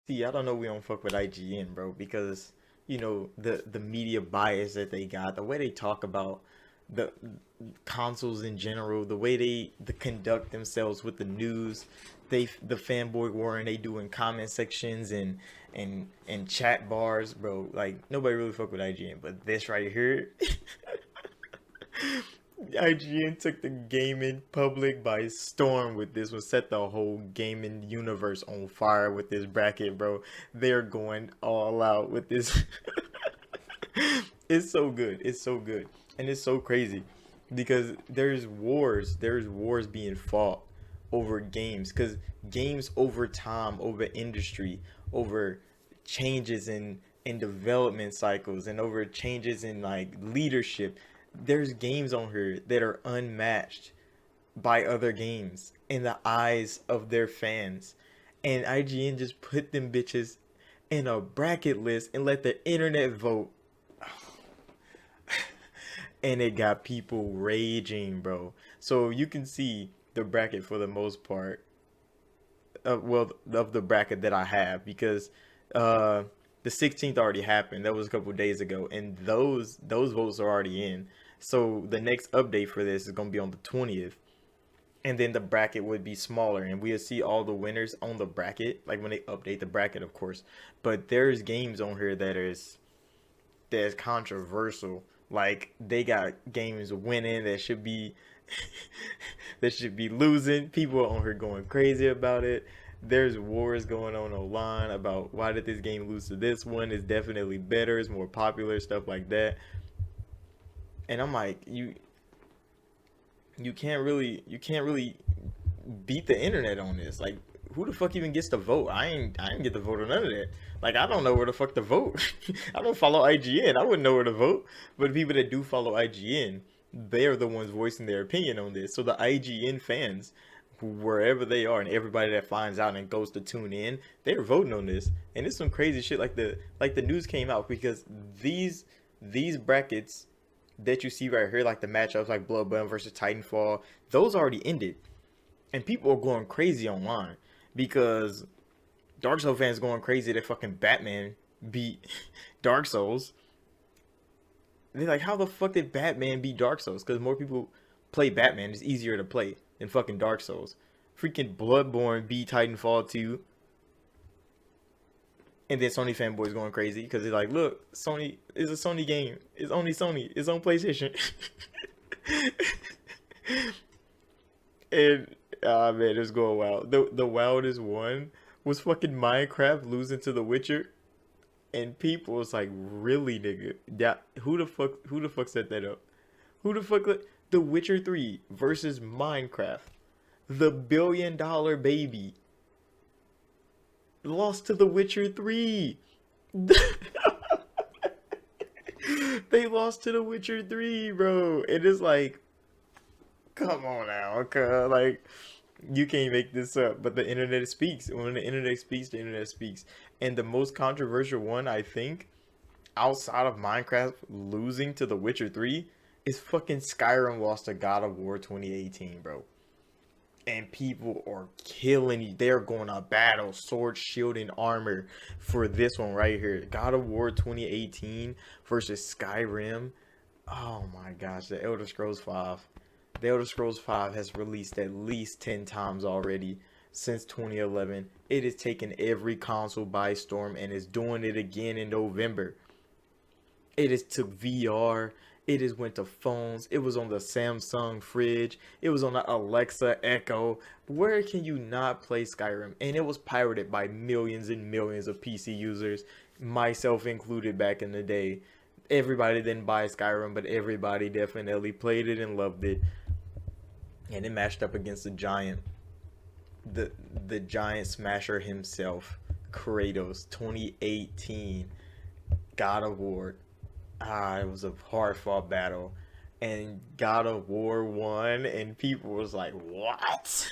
See, I don't know we don't fuck with IGN, bro, because the media bias that they got, the way they talk about the consoles in general, the way they conduct themselves with the news, the fanboy war and they do in comment sections and chat bars, bro. Like nobody really fuck with IGN, but this right here, IGN took the gaming public by storm with this one, set the whole gaming universe on fire with this bracket, bro. They're going all out with this. It's so good. It's so good. And it's so crazy because there's wars being fought over games cuz games over time, over industry, over changes in development cycles and over changes in like leadership. There's games on here that are unmatched by other games in the eyes of their fans. And IGN just put them bitches in a bracket list and let the internet vote, and it got people raging, bro. So you can see the bracket for the most part, well, of the bracket that I have because uh, the 16th already happened. That was a couple days ago, and those votes are already in. So the next update for this is gonna be on the 20th, and then the bracket would be smaller, and we'll see all the winners on the bracket, like when they update the bracket, of course. But there's games on here that's controversial. Like they got games winning that should be that should be losing. People on here going crazy about it. There's wars going on online about why did this game lose to this one? It's definitely better. It's more popular, stuff like that. And I'm like, you can't really beat the internet on this. Like, who the fuck even gets to vote? I ain't get to vote on none of that. Like, I don't know where the fuck to vote. I don't follow IGN. I wouldn't know where to vote. But people that do follow IGN, they're the ones voicing their opinion on this. So the IGN fans, wherever they are, and everybody that finds out and goes to tune in, they're voting on this. And it's some crazy shit. Like the news came out because these brackets that you see right here, like the matchups like Bloodborne versus Titanfall, those already ended and people are going crazy online because Dark Souls fans going crazy that fucking Batman beat Dark Souls. They're like, how the fuck did Batman beat Dark Souls? Because more people play Batman. It's easier to play than fucking Dark Souls. Freaking Bloodborne beat Titanfall 2. And then Sony fanboys going crazy because they're like, look, Sony is a Sony game. It's only Sony. It's on PlayStation. And ah man, it's going wild. The wildest one was fucking Minecraft losing to The Witcher, and people was like, really, nigga? That who the fuck set that up? Who the fuck The Witcher 3 versus Minecraft? The billion-dollar baby lost to The Witcher 3. They lost to The Witcher 3, bro. It is like, come on now, cuz like you can't make this up. But the internet speaks. When the internet speaks, the internet speaks. And the most controversial one, I think, outside of Minecraft losing to The Witcher 3, is fucking Skyrim lost to God of War 2018, bro. And people are killing you. They're going to battle, sword, shield, and armor for this one right here. God of War 2018 versus Skyrim. Oh my gosh, the Elder Scrolls 5. The Elder Scrolls 5 has released at least 10 times already since 2011. It has taken every console by storm and is doing it again in November. It has took VR. It has went to phones. It was on the Samsung fridge. It was on the Alexa Echo. Where can you not play Skyrim? And it was pirated by millions and millions of PC users, myself included back in the day. Everybody didn't buy Skyrim, but everybody definitely played it and loved it. And it matched up against the giant, the the giant smasher himself, Kratos, 2018 God of War. Ah, it was a hard fought battle, and God of War won, and people was like, "What?"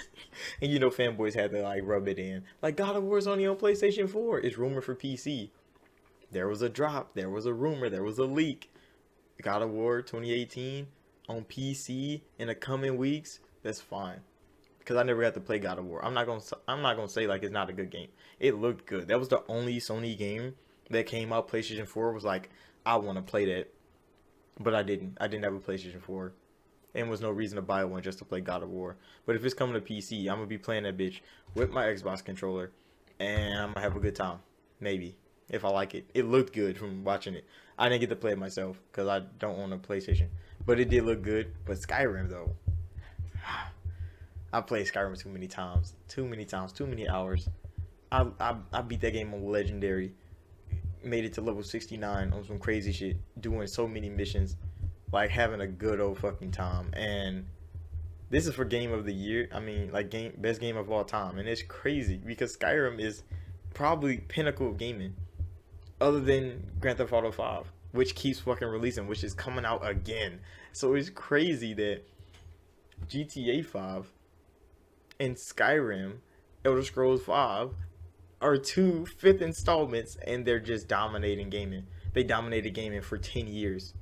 And fanboys had to like rub it in, like God of War is only on PlayStation 4. It's rumored for PC. There was a drop. There was a rumor. There was a leak. God of War 2018 on PC in the coming weeks. That's fine. because I never got to play God of War. I'm not gonna say like it's not a good game. It looked good. That was the only Sony game that came out. PlayStation 4 was like, I want to play that, but I didn't. I didn't have a PlayStation 4, and was no reason to buy one just to play God of War. But if it's coming to PC, I'm gonna be playing that bitch with my Xbox controller, and I'm gonna have a good time. Maybe if I like it. It looked good from watching it. I didn't get to play it myself because I don't own a PlayStation, but it did look good. But Skyrim though, I played Skyrim too many times, too many hours. I beat that game on Legendary, made it to level 69 on some crazy shit, doing so many missions, like having a good old fucking time. And this is for game of the year. I mean, like game best game of all time, and it's crazy because Skyrim is probably pinnacle of gaming, other than Grand Theft Auto 5, which keeps fucking releasing, which is coming out again. So it's crazy that GTA 5 and Skyrim, Elder Scrolls 5 are two fifth installments, and they're just dominating gaming. They dominated gaming for 10 years.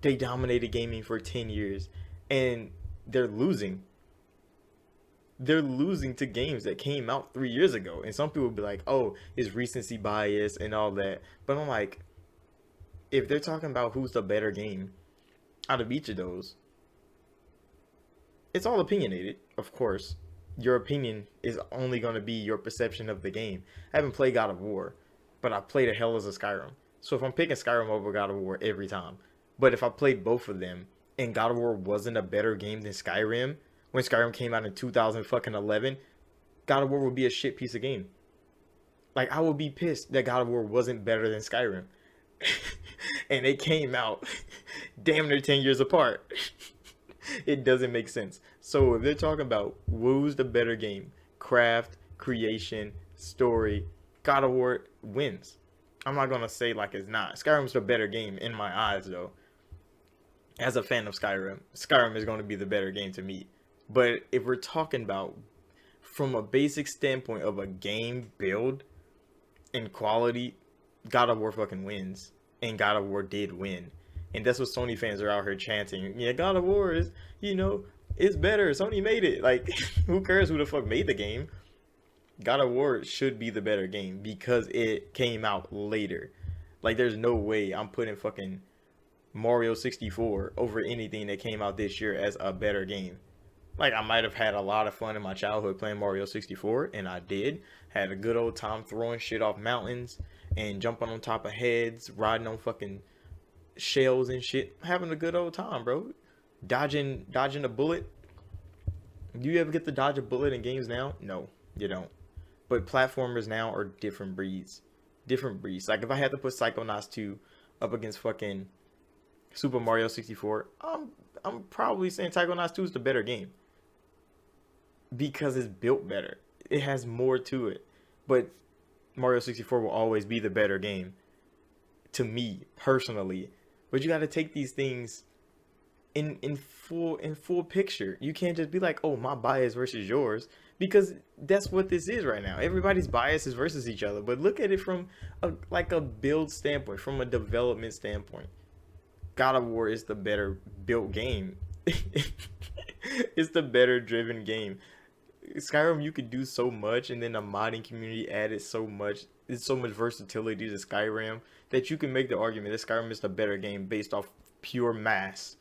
They dominated gaming for 10 years, and they're losing. They're losing to games that came out 3 years ago. And some people will be like, oh, it's recency bias and all that. But I'm like, if they're talking about who's the better game out of each of those, it's all opinionated, of course. Your opinion is only going to be your perception of the game. I haven't played God of War, but I played a hell as a Skyrim. So if I'm picking Skyrim over God of War every time, but if I played both of them and God of War wasn't a better game than Skyrim, when Skyrim came out in 2011, God of War would be a shit piece of game. Like, I would be pissed that God of War wasn't better than Skyrim. And they came out damn near 10 years apart. It doesn't make sense. So if they're talking about who's the better game, craft, creation, story, God of War wins. I'm not gonna say like it's not. Skyrim's the better game in my eyes though. As a fan of Skyrim, Skyrim is going to be the better game to me. But if we're talking about from a basic standpoint of a game build and quality, God of War fucking wins. And God of War did win. And that's what Sony fans are out here chanting. Yeah, God of War is, it's better. Sony made it. Like, who cares who the fuck made the game? God of War should be the better game because it came out later. Like, there's no way I'm putting fucking Mario 64 over anything that came out this year as a better game. Like, I might have had a lot of fun in my childhood playing Mario 64, and I did. Had a good old time throwing shit off mountains and jumping on top of heads, riding on fucking shells and shit, having a good old time, bro. Dodging a bullet. Do you ever get to dodge a bullet in games now? No, you don't. But platformers now are different breeds. Different breeds. Like, if I had to put Psychonauts 2 up against fucking Super Mario 64, I'm probably saying Psychonauts 2 is the better game. Because it's built better. It has more to it. But Mario 64 will always be the better game. To me, personally. But you gotta take these things in full picture. You can't just be like, oh, my bias versus yours, because that's what this is right now. Everybody's biases versus each other. But look at it from a build standpoint, from a development standpoint. God of War is the better built game. It's the better driven game. Skyrim, you could do so much, and then the modding community added so much. There's so much versatility to Skyrim that you can make the argument that Skyrim is the better game based off pure mass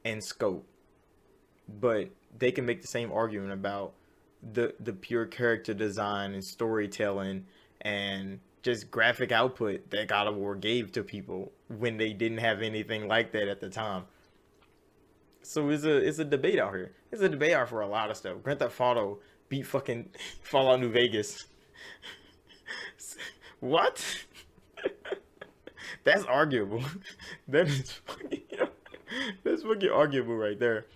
and scope. But they can make the same argument about the pure character design and storytelling and just graphic output that God of War gave to people when they didn't have anything like that at the time. So it's a debate out here. It's a debate out for a lot of stuff. Grand Theft Auto beat fucking Fallout New Vegas. What? That's arguable. That is fucking, that's fucking arguable right there.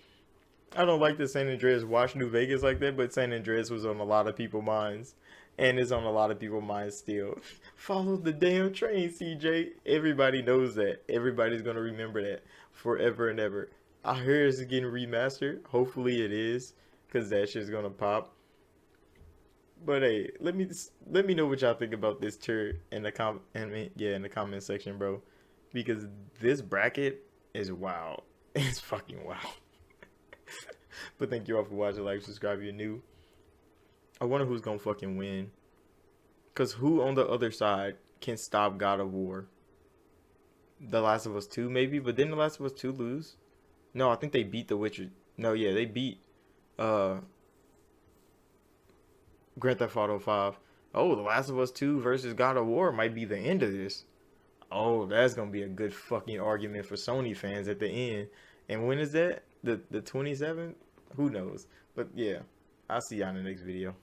I don't like that San Andreas watched New Vegas like that, but San Andreas was on a lot of people's minds. And it's on a lot of people's minds still. Follow the damn train, CJ. Everybody knows that. Everybody's going to remember that forever and ever. I hear it's getting remastered. Hopefully it is, because that shit's going to pop. But hey, let me know what y'all think about this tier in the in the comment section, bro. Because this bracket is wild. It's fucking wild. But thank you all for watching. Like, subscribe if you're new. I wonder who's gonna fucking win. Cause who on the other side can stop God of War? The Last of Us 2 maybe, but didn't The Last of Us 2 lose? No, I think they beat The Witcher. No, yeah, they beat uh Grand Theft Auto 5. Oh, The Last of Us 2 versus God of War might be the end of this. Oh, that's gonna be a good fucking argument for Sony fans at the end. And when is that? The 27th? Who knows? But yeah, I'll see y'all in the next video.